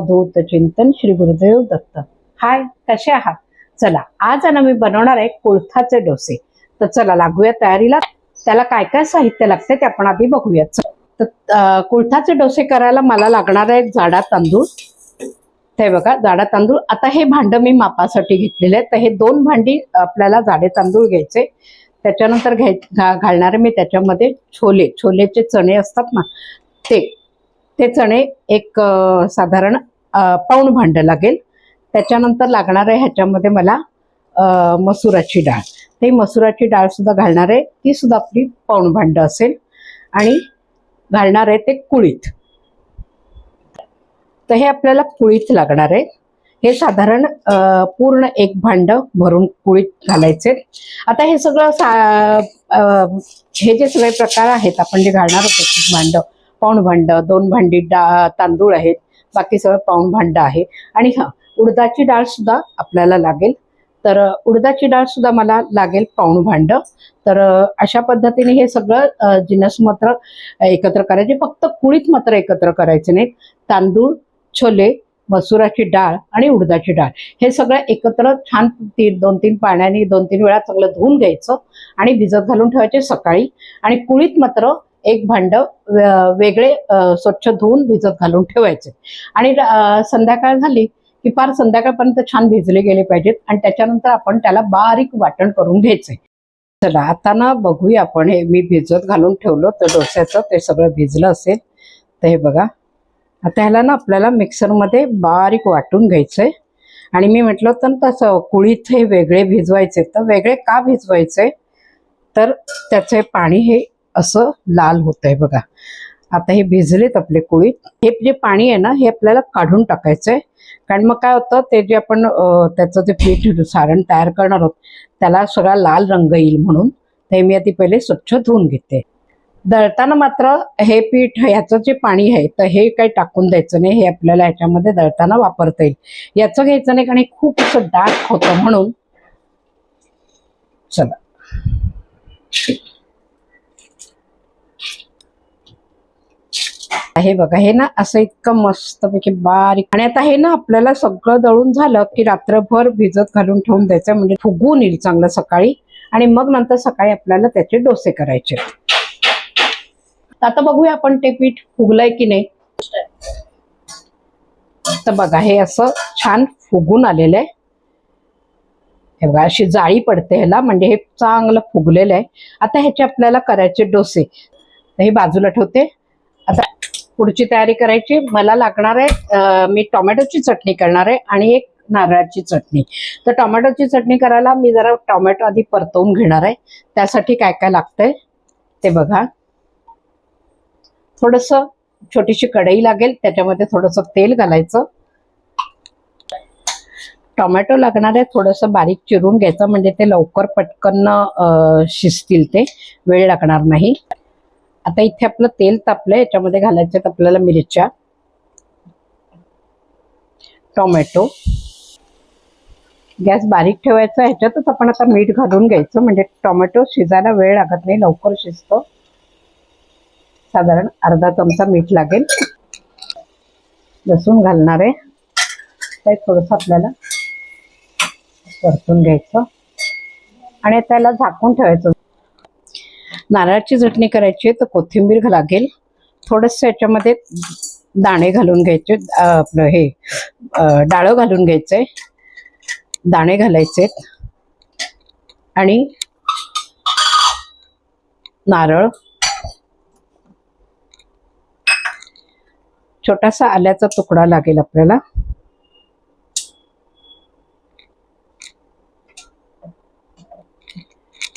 अवधूत चिंतन श्री गुरुदेव दत्त। हाय, कसे आहात? चला, आज मी बनवणार आहे कुळथाचे डोसे। तर चला लागूया तयारीला। त्याला काय काय साहित्य लागते ते आपण आधी बघूयात। तर कुळथाचे डोसे करायला मला लागणार आहे जाडा तांदूळ। ते बघा, जाडा तांदूळ। आता हे भांड मी मापासाठी घेतलेले आहे। तर हे 2 भांडी आपल्याला जाडे तांदूळ घ्यायचे। त्याच्यानंतर घालणारे मी त्याच्यामध्ये छोलेचे चणे असतात ना, ते चणे एक साधारण पाऊण भांड लागेल। त्याच्यानंतर लागणार आहे ह्याच्यामध्ये मला मसुराची डाळ। ते मसुराची डाळ सुद्धा घालणार आहे, ती सुद्धा आपली पाऊण भांड असेल। आणि घालणार आहे ते कुळीथ। तर हे आपल्याला कुळीथ लागणार आहे। हे साधारण पूर्ण एक भांड भरून कुळीथ घालायचे। आता हे सगळं हे जे सगळे प्रकार आहेत आपण जे घालणार आहोत, भांड पाऊण भांड, 2 भांडी तांदूळ आहेत, बाकी सगळं पाऊण भांड आहे। आणि उडदाची डाळ सुद्धा आपल्याला लागेल। तर उडदाची डाळ सुद्धा मला लागेल पाऊण भांड। तर अशा पद्धतीने हे सगळं जिन्नस मात्र एकत्र करायचे, फक्त कुळीथ मात्र एकत्र करायचे नाही। तांदूळ, छोले, मसुराची डाळ आणि उडदाची डाळ हे सगळं एकत्र छान 2-3 पाण्याने 2-3 वेळा चांगलं धुवून घ्यायचं आणि भिजत घालून ठेवायचे सकाळी। आणि कुळीथ मात्र एक भांड वेगळे स्वच्छ धुवून भिजत घालून ठेवायचे। आणि संध्याकाळ झाली की पार संध्याकाळपर्यंत छान भिजले गेले पाहिजेत। आणि त्याच्यानंतर आपण त्याला बारीक वाटण करून घ्यायचंय। चला आता ना बघूया आपण। हे मी भिजत घालून ठेवलं तर डोस्याचं ते सगळं भिजलं असेल। तर हे बघा, आता ह्याला ना आपल्याला मिक्सरमध्ये बारीक वाटून घ्यायचंय। आणि मी म्हटलं तर तसं कुळीथ हे वेगळे भिजवायचे। तर वेगळे का भिजवायचे, तर त्याचे पाणी हे असं लाल होतंय बघा। आता हे भिजलेत आपले कुळीथ। हे जे पाणी आहे ना, हे आपल्याला काढून टाकायचंय। कारण मग काय होतं, ते जे आपण त्याचं जे पीठ सारण तयार करणार आहोत त्याला सगळा लाल रंग येईल म्हणून ते मी आधी पहिले स्वच्छ धुवून घेते। दळताना मात्र हे पीठ, ह्याचं जे पाणी आहे तर हे काही टाकून द्यायचं नाही। हे आपल्याला ह्याच्यामध्ये दळताना वापरता येईल। याचं घ्यायचं नाही कारण हे खूप असं डार्क होतं म्हणून। चला, हे बघा, हे ना असं इतकं मस्तपैकी बारीक। आणि आता हे ना आपल्याला सगळं दळून झालं की रात्रभर भिजत घालून ठेवून द्यायचं, म्हणजे फुगून येईल चांगलं सकाळी। आणि मग नंतर सकाळी आपल्याला त्याचे डोसे करायचे। आता बघूया आपण ते पीठ फुगलंय की नाही। तर बघा, हे असं छान फुगून आलेलं आहे। हे बघा, अशी जाळी पडते ह्याला, म्हणजे हे चांगलं फुगलेलं आहे। आता ह्याचे आपल्याला करायचे डोसे। तर हे बाजूला ठेवते। आता पुढची तयारी करायची। मला लागणार आहे, मी टोमॅटोची चटणी करणार आहे आणि एक नारळाची चटणी। तर टोमॅटोची चटणी करायला मी जरा टोमॅटो आधी परतवून घेणार आहे। त्यासाठी काय काय लागतंय ते बघा। थोडंसं छोटीशी कढई लागेल, त्याच्यामध्ये थोडंसं तेल घालायचं। टोमॅटो लागणार आहे, थोडंसं बारीक चिरून घ्यायचं, म्हणजे ते लवकर पटकन शिजतील, ते वेळ लागणार नाही। आता इथे आपलं तेल तापलंय, याच्यामध्ये घालायचे आपल्याला मिरच्या, टोमॅटो। गॅस बारीक ठेवायचा। ह्याच्यातच आपण आता मीठ घालून घ्यायचं, म्हणजे टोमॅटो शिजायला वेळ लागत नाही, लवकर शिजतो। साधारण अर्धा चमचा मीठ लागेल। लसूण घालणार आहे, ते थोडंसं आपल्याला परतून घ्यायचं आणि त्याला झाकून ठेवायचं। नारळाची चटणी करायची तर कोथिंबीर लागेल, थोडंसं याच्यामध्ये दाणे घालून घ्यायचे, आपलं हे डाळं घालून घ्यायचंय, दाणे घालायचे आणि नारळ, छोटासा आल्याचा तुकडा लागेल आपल्याला,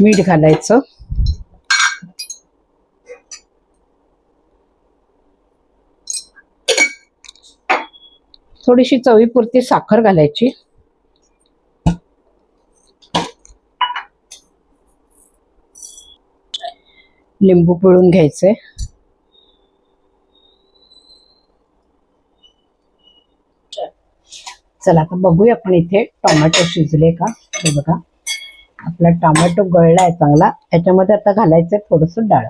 मीठ घालायचं, थोडीशी चवीपुरती साखर घालायची, लिंबू पिळून घ्यायचे। चला आता बघूया आपण इथे टोमॅटो शिजले का। हे बघा, आपला टोमॅटो गळला आहे चांगला। याच्यामध्ये आता घालायचं थोडंसं डाळ।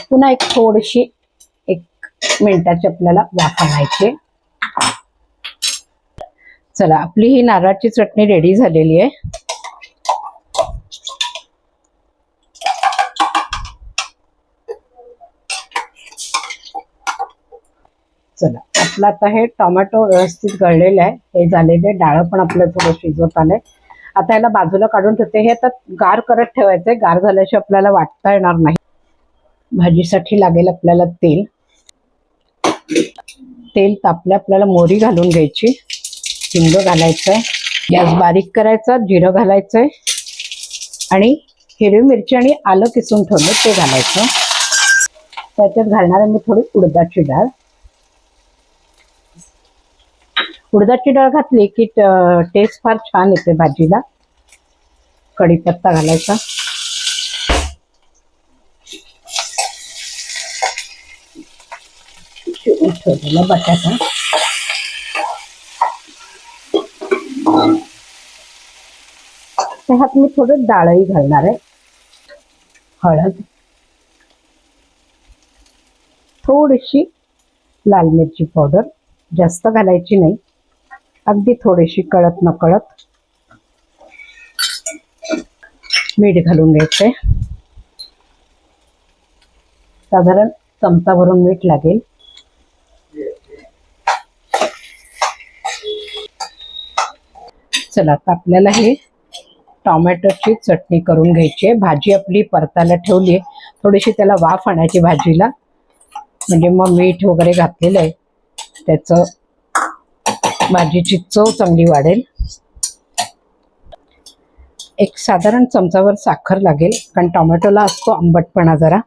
पुन्हा एक थोडीशी 1 मिनिटाची आपल्याला वाफ घ्यायची। चला, आपली ही नारळाची चटणी रेडी झालेली आहे. चला, आपलं आता हे टोमॅटो व्यवस्थित गळलेलं आहे, हे झालेले. डाळ पण आपलं थोडं शिजवत आलंय. आता याला बाजूला काढून ठेवते. हे आता गार करत ठेवायचंय, गार झाल्याशिवाय आपल्याला वाटता येणार नाही. भाजीसाठी लागेल आपल्याला तेल. तेल तापलं, आपल्याला मोहरी घालून घ्यायची, हिंग घालायचंय, गॅस बारीक करायचा, जिरं घालायचंय आणि हिरवी मिरची आणि आलं किसून ठेवलं ते घालायचं. त्याच्यात घालणार आहे मी थोडी उडदाची डाळ. उडदाची डाळ घातली की टेस्ट फार छान येते भाजीला. कढीपत्ता घालायचा, ठेवलेला बटाटा, त्यात मी थोडं डाळही घालणार आहे. हळद, थोडीशी लाल मिरची पावडर, जास्त घालायची नाही, अगदी थोडीशी कळत नकळत. मीठ घालून घ्यायचंय, साधारण चमचा भरून मीठ लागेल. चला, आता आपल्याला हे टोमॅटोची चटणी करून घ्यायची आहे. भाजी आपली परतायला ठेवली आहे, थोडीशी त्याला वाफ आणायची भाजीला, म्हणजे मग मीठ वगैरे घातलेलं आहे त्याचं भाजीची चव चांगली वाढेल. एक साधारण चमचाभर साखर लागेल, कारण टोमॅटोला असतो आंबटपणा जरा.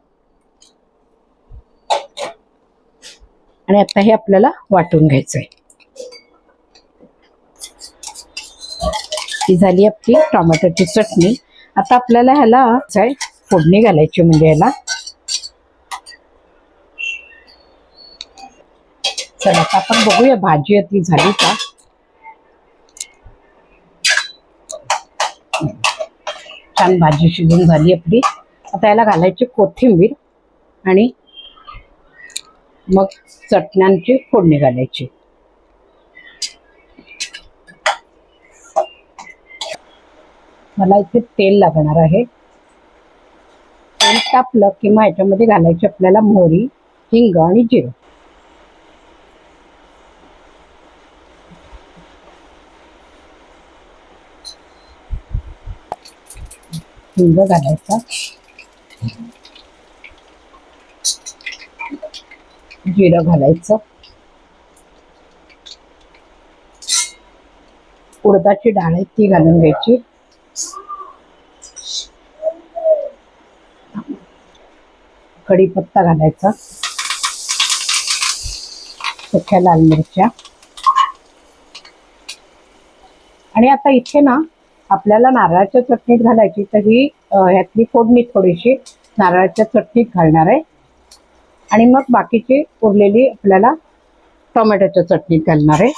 आणि आता हे आपल्याला वाटून घ्यायचंय. ही झाली आपली टोमॅटोची चटणी. आता आपल्याला ह्याला फोडणी घालायची, म्हणजे ह्याला. चला, आता आपण बघूया भाजी ती झाली का. छान भाजी शिजून झाली आपली. आता याला घालायची कोथिंबीर आणि मग चटण्यांची फोडणी घालायची. मला इथे तेल लागणार आहे. तेल तापलं की मग याच्यामध्ये घालायची आपल्याला मोहरी, हिंग आणि जिरं. हिंग घालायचा, जिरं घालायचं, उडदाची डाळ आहे ती घालून घ्यायची, कढीपत्ता घालायचा, सुक्या लाल मिरच्या. आणि आता इथे ना आपल्याला नारळाच्या चटणीत घालायची, तर ही ह्यातली फोडणी थोडीशी नारळाच्या चटणीत घालणार आहे आणि मग बाकीची उरलेली आपल्याला टोमॅटोच्या चटणीत घालणार आहे.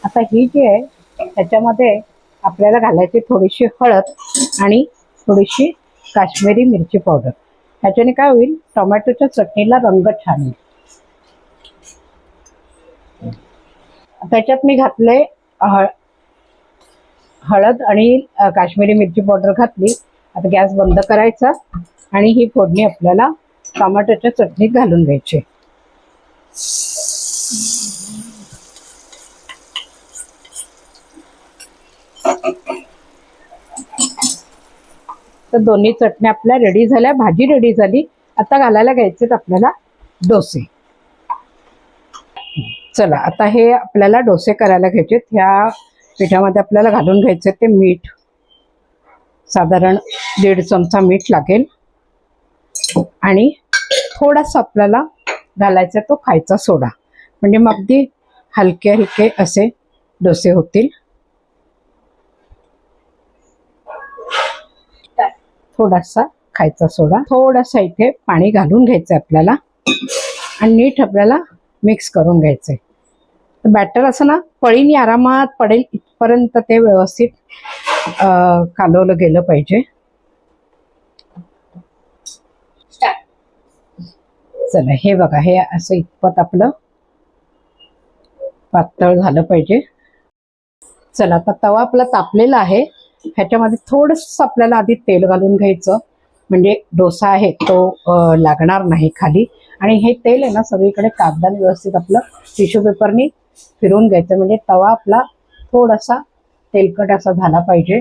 आता ही जी आहे त्याच्यामध्ये आपल्याला घालायची थोडीशी हळद आणि थोडीशी काश्मीरी मिरची पावडर. ह्याच्याने काय होईल, टोमॅटोच्या चटणीला रंग छान येईल. त्याच्यात मी घातले हळद आणि काश्मीरी मिरची पावडर घातली. आता गॅस बंद करायचा आणि ही फोडणी आपल्याला टोमॅटोच्या चटणीत घालून घ्यायची. तर दोन्ही चटण्या आपल्या रेडी झाल्या, भाजी रेडी झाली. आता घालायला घ्यायचे आपल्याला डोसे. चला, आता हे आपल्याला डोसे करायला घ्यायचे. ह्या पिठामध्ये आपल्याला घालून घ्यायचे ते मीठ, साधारण 1.5 चमचा मीठ लागेल आणि थोडासा आपल्याला घालायचा तो खायचा सोडा, म्हणजे मग अगदी हलके हलके असे डोसे होतील. थोडासा खायचा सोडा, थोडासा इथे पाणी घालून घ्यायचं आपल्याला आणि नीट आपल्याला मिक्स करून घ्यायचंय. तर बॅटर असं ना पळीने आरामात पडेल इथपर्यंत ते व्यवस्थित कालवलं गेलं पाहिजे. चला हे बघा, हे असं इतपत आपलं पातळ झालं पाहिजे. चला आता तवा आपला तापलेला आहे. ह्याच्यामध्ये थोडंस आपल्याला आधी तेल घालून घ्यायचं, म्हणजे डोसा आहे तो लागणार नाही खाली. आणि हे तेल आहे ना सगळीकडे कागदाने व्यवस्थित आपलं टिश्यू पेपरनी फिरवून घ्यायचं, म्हणजे तवा आपला थोडासा तेलकट असा झाला पाहिजे,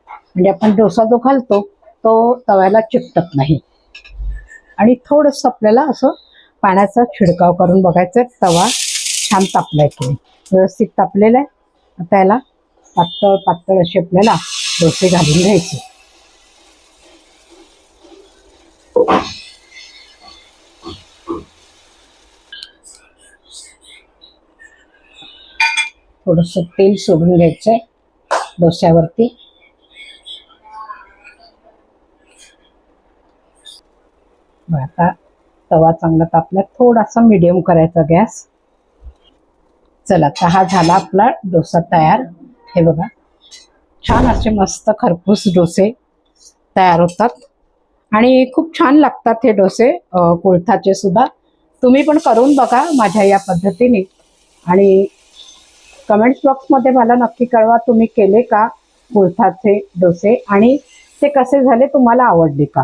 म्हणजे आपण डोसा जो घालतो तो तव्याला चिकटत नाही. आणि थोडंसं आपल्याला असं पाण्याचा छिडकाव करून बघायचं तवा छान तापलाय की व्यवस्थित तापलेला आहे. आता याला पातळ पातळ असे आपल्याला डोसे घालून घ्यायचे. थोडंसं तेल सोडून घ्यायचंय डोस्यावरती. आता तवा चांगला तापला, थोडासा मीडियम करायचा गॅस. चला आता हा झाला आपला डोसा तयार. हे बघा छान असे मस्त खरपूस डोसे तयार होतात आणि खूप छान लागतात हे डोसे कोळथाचे सुद्धा. तुम्ही पण करून बघा माझ्या या पद्धतीने आणि कमेंट्स बॉक्समध्ये मला नक्की कळवा तुम्ही केले का कोळथाचे डोसे आणि ते कसे झाले, तुम्हाला आवडले का.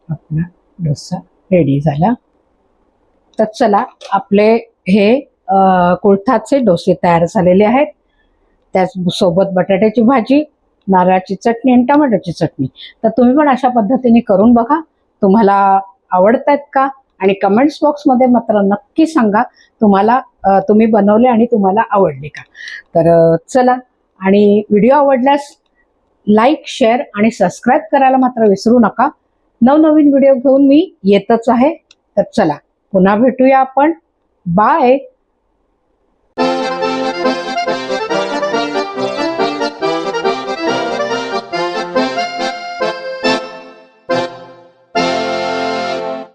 आपला डोसा रेडी झाला. तर चला आपले हे कोळथाचे डोसे तयार झालेले आहेत. त्यासोबत बटाट्याची भाजी, नारळाची चटणी आणि टमाट्याची चटणी. तर तुम्ही पण अशा पद्धतीने करून बघा, तुम्हाला आवडतात का. आणि कमेंट्स बॉक्समध्ये मात्र नक्की सांगा तुम्हाला तुम्ही बनवले आणि तुम्हाला आवडले का. तर चला, आणि व्हिडिओ आवडल्यास लाईक, शेअर आणि सबस्क्राईब करायला मात्र विसरू नका. नवनवीन व्हिडिओ घेऊन मी येतच आहे. तर चला पुन्हा भेटूया आपण. बाय.